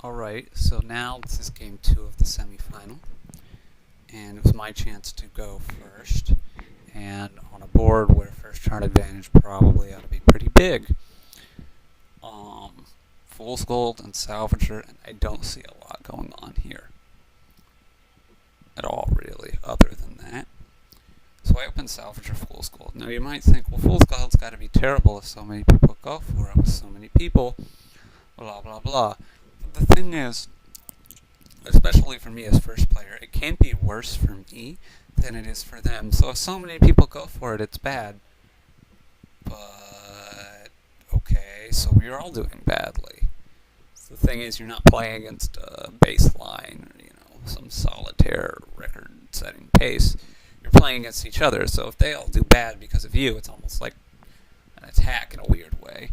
Alright, so now this is game 2 of the semifinal, and it was my chance to go first. And on a board where first turn advantage probably ought to be pretty big, Fool's Gold and Salvager, and I don't see a lot going on here at all, really, other than that. So I open Salvager Fool's Gold. Now you might think, well, Fool's Gold's got to be terrible if so many people go for it with so many people, blah blah blah. But the thing is, especially for me as first player, it can't be worse for me than it is for them. So if so many people go for it, it's bad. But okay, so we're all doing badly. So the thing is, you're not playing against a baseline or some solitaire record-setting pace. You're playing against each other. So if they all do bad because of you, it's almost like an attack in a weird way.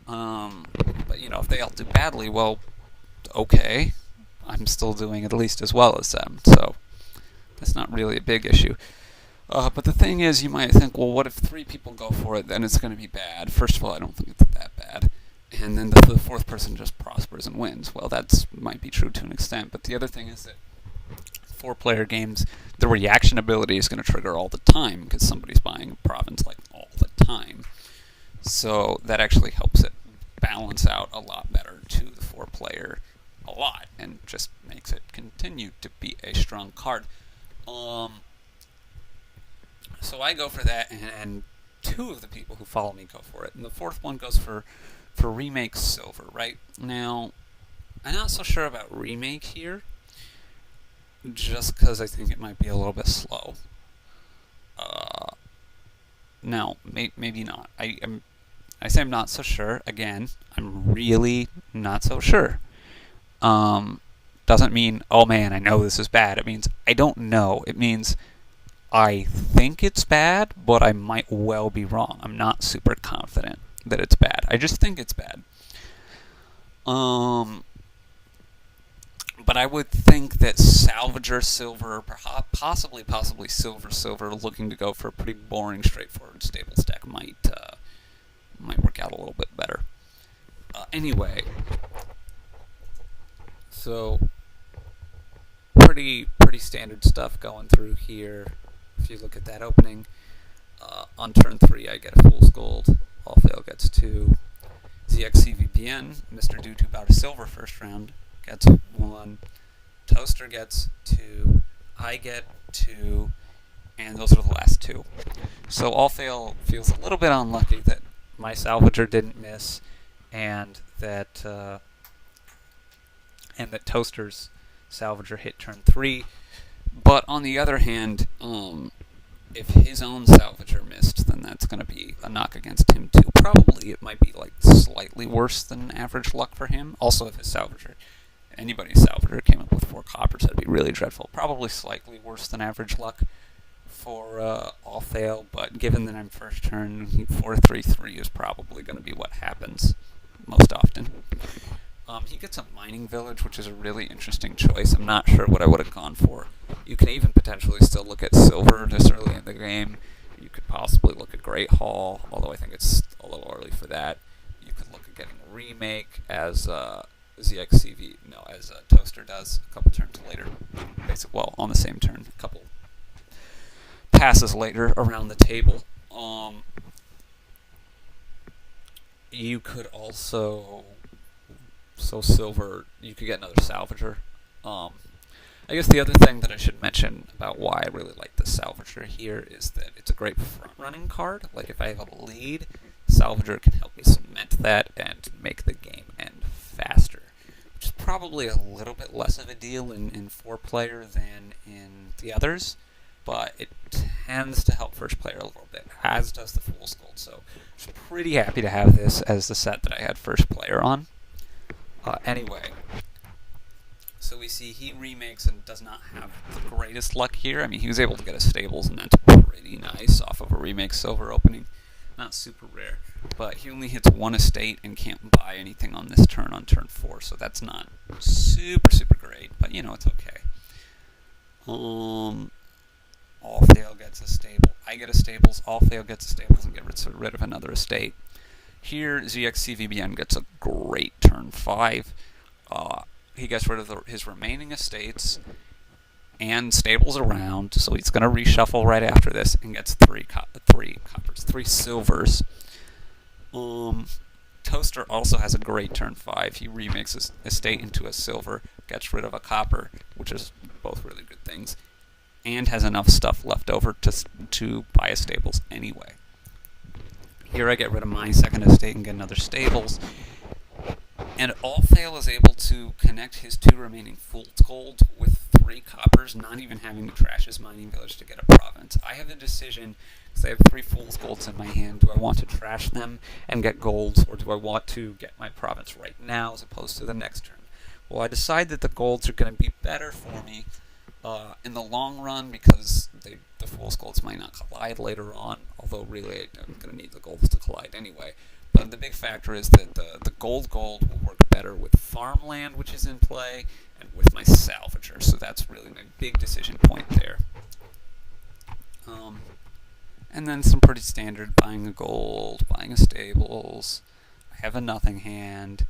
But if they all do badly, well, okay, I'm still doing at least as well as them, so that's not really a big issue. But the thing is, you might think, well, what if 3 people go for it, then it's going to be bad. First of all, I don't think it's that bad. And then the 4th person just prospers and wins. Well, that might be true to an extent, but the other thing is that 4-player games, the reaction ability is going to trigger all the time, because somebody's buying a province like all the time. So that actually helps it balance out a lot better to the 4-player a lot, and just makes it continue to be a strong card. So I go for that, and 2 of the people who follow me go for it, and the 4th one goes for Remake Silver. Right now, I'm not so sure about Remake here, just because I think it might be a little bit slow. Now, maybe not. I say I'm not so sure. Again, I'm really not so sure. Doesn't mean, oh man, I know this is bad. It means I don't know. It means I think it's bad, but I might well be wrong. I'm not super confident that it's bad. I just think it's bad. But I would think that Salvager Silver, possibly Silver, looking to go for a pretty boring, straightforward stable stack might work out a little bit better. Anyway, so pretty standard stuff going through here. If you look at that opening, on turn 3 I get a Fool's Gold. All fail gets 2. ZXCVBN, Mr. Do 2 Bout of Silver first round, gets 1. Toaster gets 2. I get 2. And those are the last 2. So All Fail feels a little bit unlucky that my Salvager didn't miss, and that Toaster's Salvager hit turn 3. But on the other hand, if his own Salvager missed, then that's going to be a knock against him too. Probably it might be like slightly worse than average luck for him. Also, if his anybody's Salvager came up with 4 coppers, that'd be really dreadful. Probably slightly worse than average luck for All Fail, but given that I'm first turn, 4-3-3 is probably going to be what happens most often. He gets a mining village, which is a really interesting choice. I'm not sure what I would have gone for. You can even potentially still look at silver this early in the game. You could possibly look at Great Hall, although I think it's a little early for that. You could look at getting a remake as as Toaster does a couple turns later. On the same turn, a couple passes later around the table. You could also... So silver, you could get another Salvager. I guess the other thing that I should mention about why I really like the Salvager here is that it's a great front-running card. Like, if I have a lead, Salvager can help me cement that and make the game end faster, which is probably a little bit less of a deal in 4-player than in the others, but it tends to help first player a little bit, as does the Fool's Gold. So I'm pretty happy to have this as the set that I had first player on. Anyway, so we see he remakes and does not have the greatest luck here. I mean, he was able to get a stables, and that's pretty nice off of a remake silver opening. Not super rare, but he only hits 1 estate and can't buy anything on this turn, on turn 4, so that's not super great, but it's okay. All Fail gets a stable. I get a stables. All Fail gets a stables and get rid of another estate. Here, ZXCVBN gets a great turn 5. he gets rid of his remaining estates and stables around, so he's going to reshuffle right after this and gets three silvers. Toaster also has a great turn 5. He remakes his estate into a silver, gets rid of a copper, which is both really good things, and has enough stuff left over to buy a stables anyway. Here I get rid of my second estate and get another stables. And Allfail is able to connect his 2 remaining fool's gold with 3 coppers, not even having to trash his mining village to get a province. I have a decision, because I have 3 fool's golds in my hand. Do I want to trash them and get golds, or do I want to get my province right now as opposed to the next turn? Well, I decide that the golds are going to be better for me in the long run, because the fool's golds might not collide later on, although really I'm going to need the golds to collide anyway. But the big factor is that the gold will work better with farmland, which is in play, and with my salvager. So that's really my big decision point there. And then some pretty standard buying a gold, buying a stables. I have a nothing hand.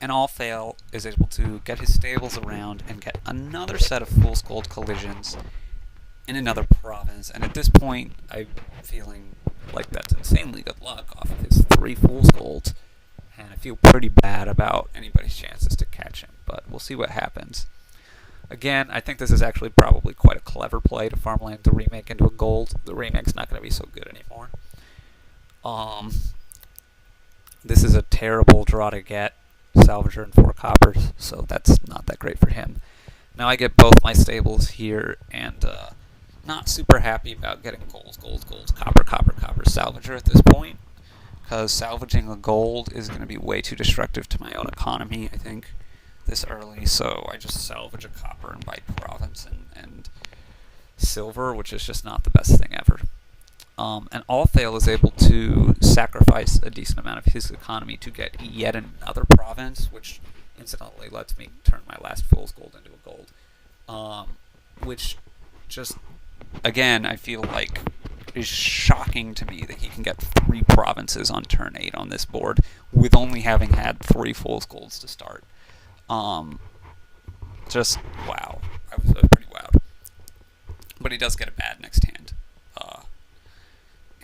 And Allfail is able to get his stables around and get another set of fool's gold collisions in another province. And at this point, I'm feeling like that's insanely good luck off of his 3 fool's golds, and I feel pretty bad about anybody's chances to catch him, but we'll see what happens. Again, I think this is actually probably quite a clever play to farmland to remake into a gold. The remake's not going to be so good anymore. This is a terrible draw to get, salvager and 4 coppers, so that's not that great for him. Now I get both my stables here, and not super happy about getting golds, copper, salvager at this point, because salvaging a gold is going to be way too destructive to my own economy, I think, this early, so I just salvage a copper and buy province and silver, which is just not the best thing ever. And Allfail is able to sacrifice a decent amount of his economy to get yet another province, which incidentally lets me turn my last fool's gold into a gold, which just, again, I feel like is shocking to me that he can get 3 provinces on turn 8 on this board with only having had 3 fool's golds to start. Just wow. I was pretty wowed. But he does get a bad next hand.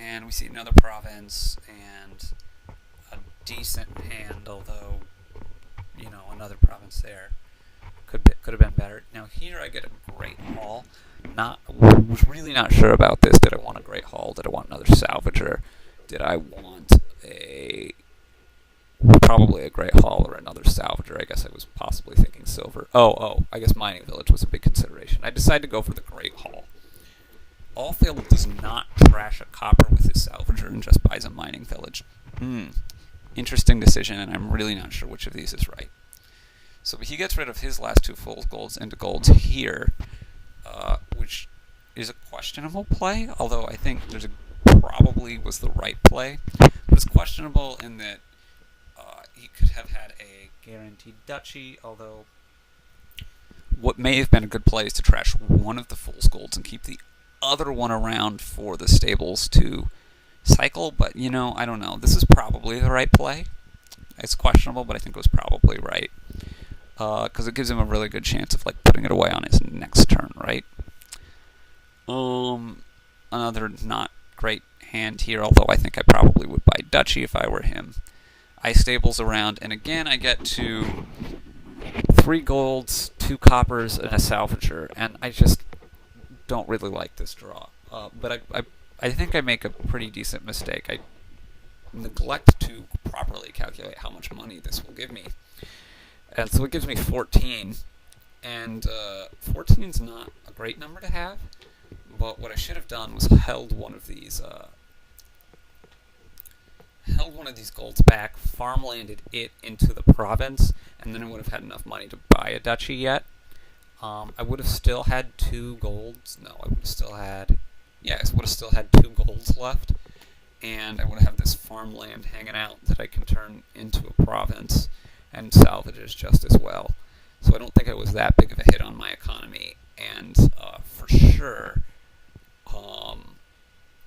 And we see another province and a decent hand, although, another province there could have been better. Now here I get a great haul. Was really not sure about this. Did I want a great haul? Did I want another salvager? Did I want probably a great haul or another salvager? I guess I was possibly thinking silver. I guess mining village was a big consideration. I decided to go for the great haul. Allfail does not trash a copper with his salvager and just buys a mining village. Interesting decision, and I'm really not sure which of these is right. So he gets rid of his last 2 fool's golds into golds here, which is a questionable play, although I think probably was the right play. But it's questionable in that he could have had a guaranteed duchy, although what may have been a good play is to trash one of the fool's golds and keep the other one around for the stables to cycle, but I don't know. This is probably the right play. It's questionable, but I think it was probably right, because it gives him a really good chance of putting it away on his next turn, right? Another not great hand here, although I think I probably would buy duchy if I were him. I stables around, and again I get to 3 golds, 2 coppers, and a salvager, and I just don't really like this draw. But I think I make a pretty decent mistake. I neglect to properly calculate how much money this will give me. And so it gives me 14. And 14 is not a great number to have, but what I should have done was held one of these golds back, farmlanded it into the province, and then I would have had enough money to buy a duchy yet. I would have still had 2 golds. No, I would have still had... Yes, would have still had 2 golds left, and I would have this farmland hanging out that I can turn into a province and salvages just as well. So I don't think it was that big of a hit on my economy, and for sure,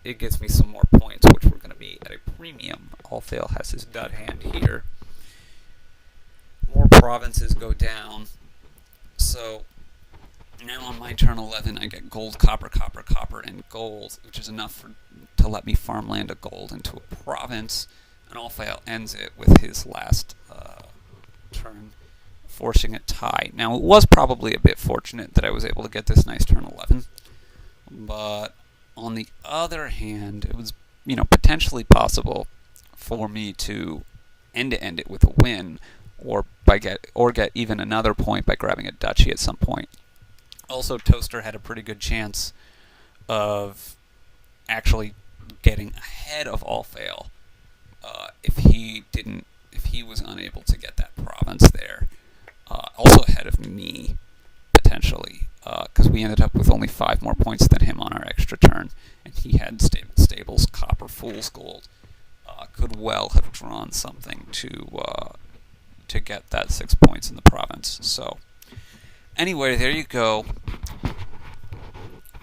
it gets me some more points, which were going to be at a premium. Allfail has his dud hand here. More provinces go down. So now on my turn 11, I get gold, copper, copper, copper, and gold, which is enough to let me farmland a gold into a province. And Alfael ends it with his last turn, forcing a tie. Now, it was probably a bit fortunate that I was able to get this nice turn 11, but on the other hand, it was, potentially possible for me to end it with a win, or get even another point by grabbing a duchy at some point. Also, Toaster had a pretty good chance of actually getting ahead of Alfael if he was unable to get that province there. Also ahead of me, potentially, because we ended up with only 5 more points than him on our extra turn, and he had stables, copper, fool's gold. Could well have drawn something to get that 6 points in the province. So, anyway, there you go.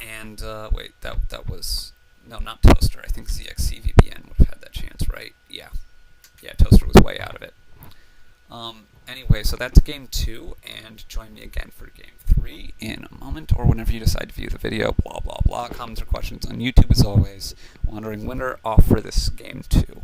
And wait, that was no, not Toaster. I think ZXCVBN would have had that chance, right? Yeah, Toaster was way out of it. Anyway, so that's game 2, and join me again for game 3 in a moment, or whenever you decide to view the video. Blah blah blah. Comments or questions on YouTube as always. Wandering Winter off for this game 2.